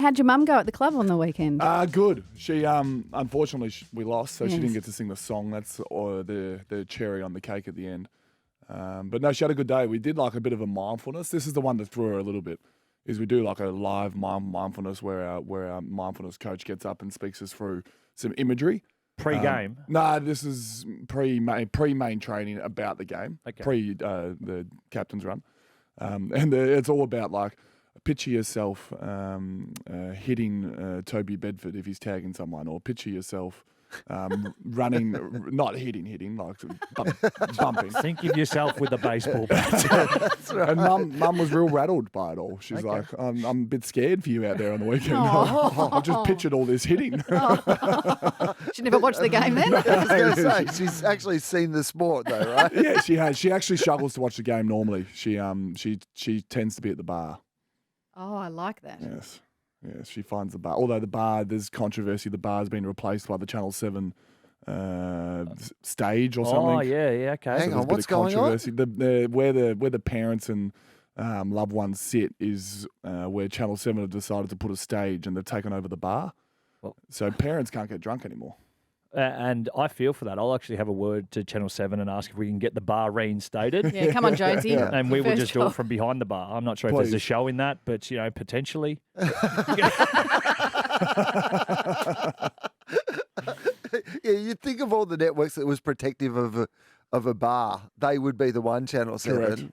How'd your mum go at the club on the weekend? Good. She unfortunately we lost, so Yes. she didn't get to sing the song. That's the cherry on the cake at the end. But no, she had a good day. We did like a bit of a mindfulness. This is the one that threw her a little bit. Is we do like a live mindfulness where our mindfulness coach gets up and speaks us through some imagery. Pre-game? This is pre-main training about the game. Okay. The captain's run. It's all about like picture yourself hitting Toby Bedford if he's tagging someone, or picture yourself running, not hitting, like bumping. Think of yourself with a baseball bat. And mum was real rattled by it all. She's like, I'm a bit scared for you out there on the weekend. I just pictured all this hitting. She never watched the game then? I was going to say, she's actually seen the sport though, right? Yeah, she has. She actually struggles to watch the game normally. She tends to be at the bar. Oh, I like that. Yes, she finds the bar. Although the bar, there's controversy. The bar's been replaced by the Channel 7 stage or something. Oh, yeah, okay. Hang on, what's going on? Where the parents and loved ones sit is where Channel 7 have decided to put a stage, and they've taken over the bar. Well, so parents can't get drunk anymore. And I feel for that. I'll actually have a word to Channel 7 and ask if we can get the bar reinstated. Yeah, come on, Jonesy. And we will First just do it job. from behind the bar. I'm not sure if Please. there's a show in that, but, potentially. Yeah, you'd think of all the networks that was protective of a bar, they would be the one, Channel 7. Correct.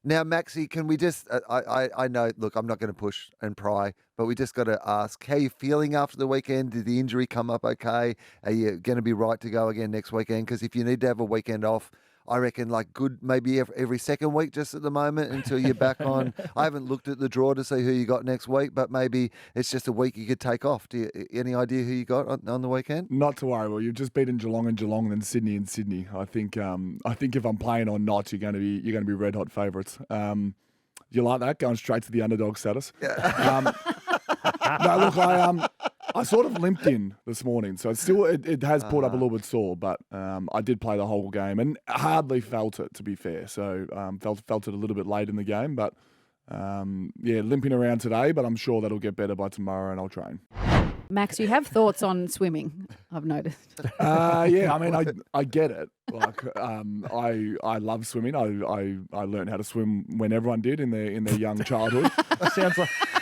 Now, Maxie, can we just, I know, look, I'm not going to push and pry, but we just got to ask, how are you feeling after the weekend? Did the injury come up okay? Are you going to be right to go again next weekend? Because if you need to have a weekend off, I reckon like good maybe every second week just at the moment until you're back on. I haven't looked at the draw to see who you got next week, but maybe it's just a week you could take off. Do you, any idea who you got on the weekend? Not to worry. Well, you've just beaten Geelong and Geelong, and then Sydney and Sydney. I think if I'm playing or not, you're going to be red hot favourites. You like that, going straight to the underdog status? Yeah. No, look, I sort of limped in this morning, so it has pulled up a little bit sore, but I did play the whole game and hardly felt it, to be fair. So felt it a little bit late in the game, but limping around today, but I'm sure that'll get better by tomorrow, and I'll train. Max, you have thoughts on swimming, I've noticed. Yeah, I mean, I get it. Like, I love swimming. I learned how to swim when everyone did in their young childhood.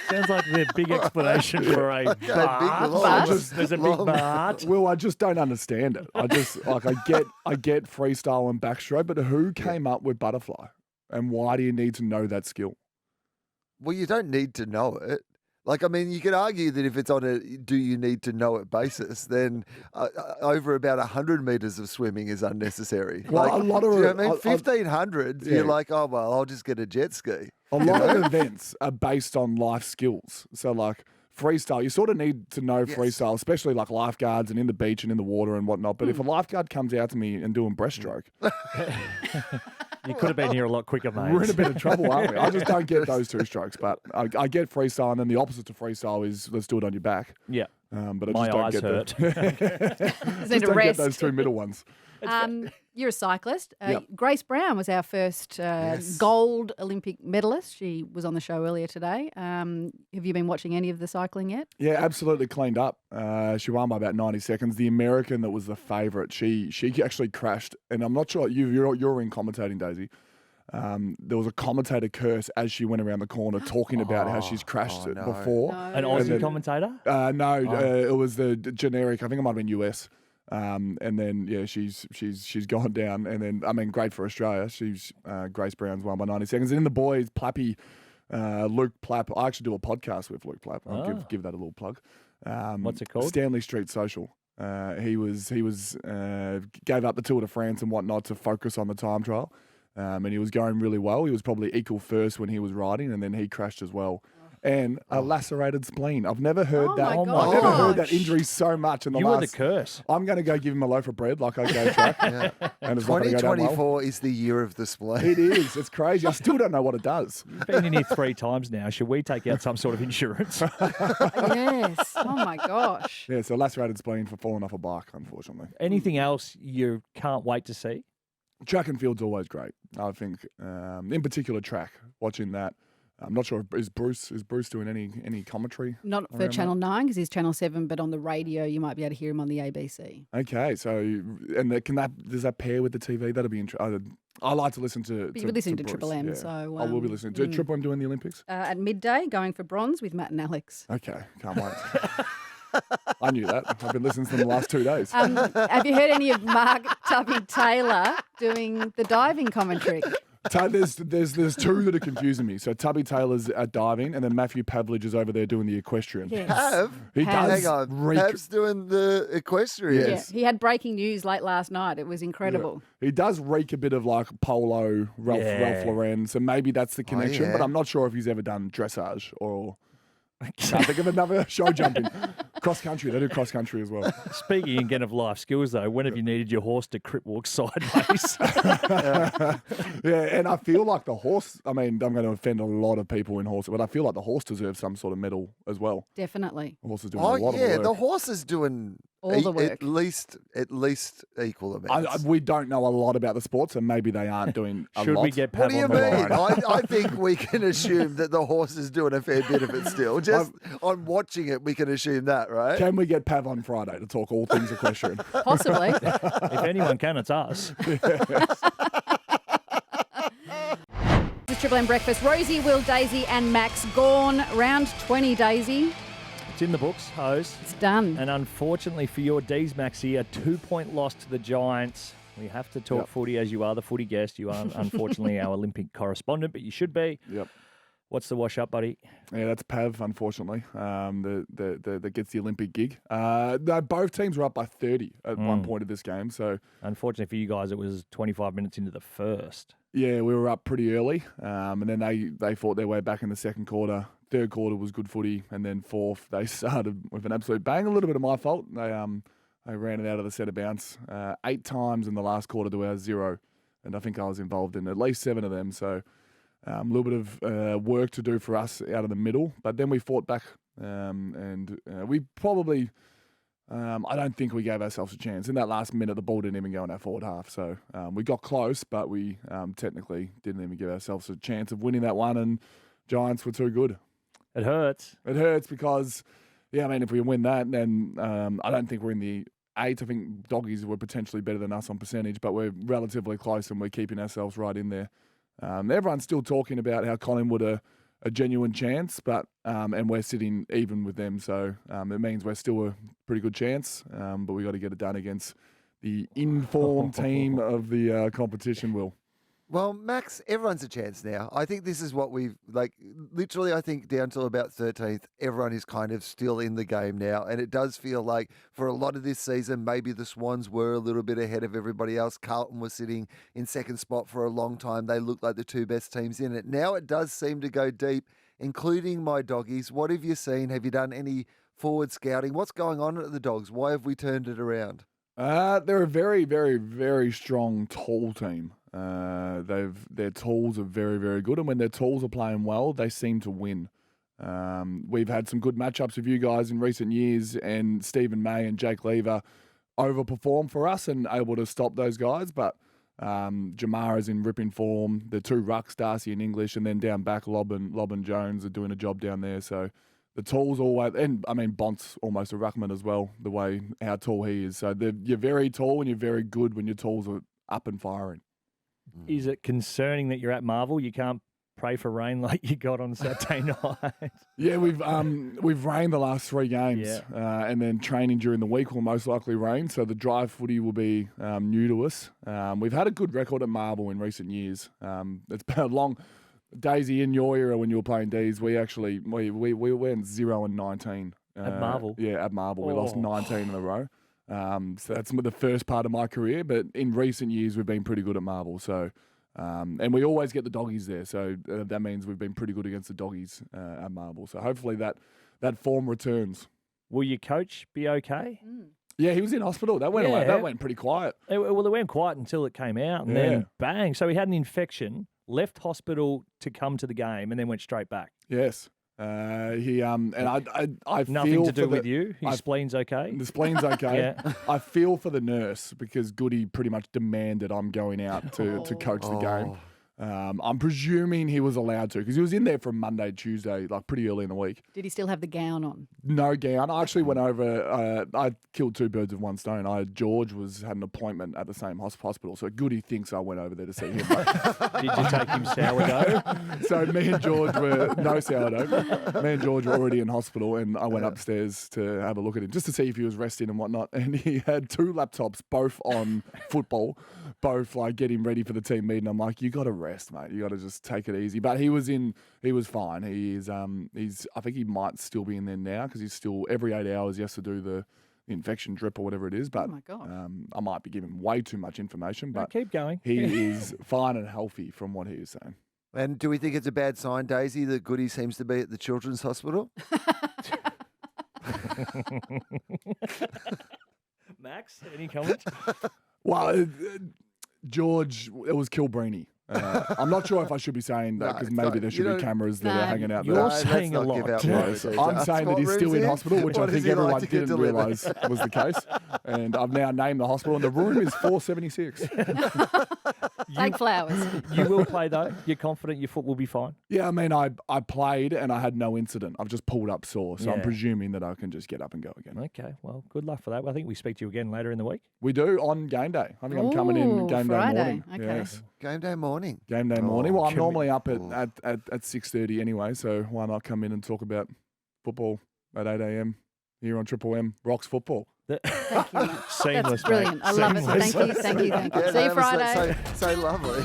Sounds like the big explanation for a bar. There's a big bar. Well, I just don't understand it. I get freestyle and backstroke, but who came up with butterfly? And why do you need to know that skill? Well, you don't need to know it. Like, I mean, you could argue that if it's on a do you need to know it basis, then over about 100 metres of swimming is unnecessary. Well, like, a lot of do you know it- what I mean? I- 1500, yeah. you're like, oh, well, I'll just get a jet ski. A lot of events are based on life skills. So, like freestyle, you sort of need to know freestyle, especially like lifeguards and in the beach and in the water and whatnot. But if a lifeguard comes out to me and doing breaststroke, You could have been here a lot quicker, mate. we're in a bit of trouble, aren't we? I just don't get those two strokes. But I get freestyle, and then the opposite to freestyle is let's do it on your back. Yeah. But I My just don't eyes get hurt. Just need Just a don't get rest. those two middle ones. You're a cyclist. Yep. Grace Brown was our first gold Olympic medalist. She was on the show earlier today. Have you been watching any of the cycling yet? Yeah, absolutely cleaned up. She won by about 90 seconds. The American that was the favourite, she actually crashed. And I'm not sure, you're in commentating, Daisy. There was a commentator curse as she went around the corner talking about how she's crashed before. An Aussie commentator? It was the generic, I think it might have been US. And then she's gone down, and then I mean great for Australia. She's Grace Brown's won by 90 seconds. And in the boys, Plappy, Luke Plapp. I actually do a podcast with Luke Plapp. I'll give that a little plug. What's it called? Stanley Street Social. He gave up the Tour de France and whatnot to focus on the time trial, and he was going really well. He was probably equal first when he was riding, and then he crashed as well. And a lacerated spleen. I've never heard that. my I've never heard that gosh. injury so much in the You were last. the curse. I'm going to go give him a loaf of bread like I go track. And it's not gonna go down well. 2024 is the year of the spleen. It is. It's crazy. I still don't know what it does. You've been in here 3 times now. Should we take out some sort of insurance? Yes. Oh, my gosh. Yeah, so lacerated spleen for falling off a bike, unfortunately. Anything else you can't wait to see? Track and field's always great. I think, in particular, track. Watching that. I'm not sure is Bruce doing any commentary? Not for Channel 9 because he's Channel 7, but on the radio you might be able to hear him on the ABC. Okay, so does that pair with the TV? That'll be interesting. I like to listen to. But you're listening to Bruce, Triple M, yeah. so I will be listening to Triple M doing the Olympics at midday, going for bronze with Matt and Alex. Okay, can't wait. I knew that. I've been listening to them the last 2 days. Have you heard any of Mark Tubby Taylor doing the diving commentary? There's two that are confusing me. So Tubby Taylor's at diving, and then Matthew Pavlich is over there doing the equestrian. Yes. He does. Hang on. Pav's doing the equestrian. Yes. Yeah, he had breaking news late last night. It was incredible. Yeah. He does reek a bit of like polo, Ralph Lauren, so maybe that's the connection. But I'm not sure if he's ever done dressage or. Can't think of another show jumping. Cross country, they do cross country as well. Speaking again of life skills, though, when have you needed your horse to crip walk sideways? Yeah, and I feel like the horse, I mean, I'm going to offend a lot of people in horses, but I feel like the horse deserves some sort of medal as well. Definitely. The horse is doing a lot of work. The horse is doing all the work. At least equal amounts. We don't know a lot about the sport, so maybe they aren't doing a lot. Should we get Pav What do you on the mean? line? I think we can assume that the horse is doing a fair bit of it still. Just on watching it, we can assume that, right? Can we get Pav on Friday to talk all things equestrian? Possibly. If anyone can, it's us. The Triple M Breakfast. Rosie, Wil, Daisy and Max Gawn. Round 20, Daisy. It's in the books, Hose. It's done. And unfortunately for your D's, Maxie, a 2-point loss to the Giants. We have to talk footy as you are the footy guest. You are unfortunately our Olympic correspondent, but you should be. Yep. What's the wash up, buddy? Yeah, that's Pav, unfortunately, that gets the Olympic gig. No, both teams were up by 30 at one point of this game. So unfortunately for you guys, it was 25 minutes into the first. Yeah, we were up pretty early, and then they fought their way back in the second quarter. Third quarter was good footy, and then fourth they started with an absolute bang. A little bit of my fault. They ran it out of the set of bounce 8 times in the last quarter to our 0, and I think I was involved in at least 7 of them. So a little bit of work to do for us out of the middle, but then we fought back, and we probably. I don't think we gave ourselves a chance. In that last minute, the ball didn't even go in our forward half. So we got close, but we technically didn't even give ourselves a chance of winning that one, and Giants were too good. It hurts. It hurts because, I mean, if we win that, then I don't think we're in the 8. I think Doggies were potentially better than us on percentage, but we're relatively close and we're keeping ourselves right in there. Everyone's still talking about how Collingwood are a genuine chance, but and we're sitting even with them, so it means we're still a pretty good chance, but we got to get it done against the informed team of the competition, Will. Well, Max, everyone's a chance now. I think this is what we've, literally, I think down till about 13th, everyone is kind of still in the game now. And it does feel like for a lot of this season, maybe the Swans were a little bit ahead of everybody else. Carlton was sitting in second spot for a long time. They looked like the 2 best teams in it. Now it does seem to go deep, including my Doggies. What have you seen? Have you done any forward scouting? What's going on at the Dogs? Why have we turned it around? They're a very, very, very strong tall team. Their tools are very, very good, and when their tools are playing well, they seem to win. We've had some good matchups with you guys in recent years, and Stephen May and Jake Lever overperform for us and able to stop those guys. But Jamara's in ripping form. The 2 rucks, Darcy and English, and then down back, Lob and Jones are doing a job down there. So the tools always, and I mean Bont's almost a ruckman as well. The way how tall he is, so you're very tall and you're very good when your tools are up and firing. Is it concerning that you're at Marvel? You can't pray for rain like you got on Saturday night. Yeah, we've rained the last 3 games, and then training during the week will most likely rain. So the drive footy will be new to us. We've had a good record at Marvel in recent years. It's been a long. Daisy, in your era when you were playing D's, we went 0-19 at Marvel. Yeah, at Marvel, we lost 19 in a row. So that's the first part of my career, but in recent years we've been pretty good at Marvel. So, and we always get the Doggies there, so that means we've been pretty good against the Doggies at Marvel. So hopefully that form returns. Will your coach be okay? Yeah, he was in hospital. That went away. That went pretty quiet. Well, it went quiet until it came out, and then bang. So he had an infection, left hospital to come to the game, and then went straight back. Yes. He and I nothing feel to do with you. His spleen's okay. The spleen's okay. Yeah. I feel for the nurse because Goody pretty much demanded I'm going out to coach the game. I'm presuming he was allowed to because he was in there from Monday, Tuesday, like pretty early in the week. Did he still have the gown on? No gown. I actually went over. I killed two birds with one stone. George had an appointment at the same hospital, so Goody thinks I went over there to see him. Did you take him sourdough? So me and George were no sourdough. Me and George were already in hospital, and I went upstairs to have a look at him just to see if he was resting and whatnot. And he had two laptops, both on football, both like getting ready for the team meeting. I'm like, you got to rest, mate. You got to just take it easy. But he was fine. I think he might still be in there now because he's still every 8 hours he has to do the infection drip or whatever it is. But oh my God. I might be giving way too much information. But keep going. He is fine and healthy from what he is saying. And do we think it's a bad sign, Daisy, that Goody seems to be at the Children's Hospital? Max, any comments? Well, George, it was Kilbreeny. I'm not sure if I should be saying that because maybe there should be cameras that are hanging out there. You're saying a lot. I'm saying that he's still in hospital, which I think everyone didn't realise was the case. And I've now named the hospital, and the room is 476. Take flowers. You will play, though? You're confident your foot will be fine? Yeah, I mean, I played and I had no incident. I've just pulled up sore, so I'm presuming that I can just get up and go again. Okay, well, good luck for that. Well, I think we speak to you again later in the week. We do on game day. I think I'm coming in game Friday. day morning. Okay. Yes. Game day morning. Game day morning. Well, I'm normally up at 6:30 anyway, so why not come in and talk about football at 8 a.m. here on Triple M Rocks Football. Thank you, mate. Seamless, That's brilliant. mate. I love it. Seamless. Thank you. Yeah, See you that was Friday. so lovely.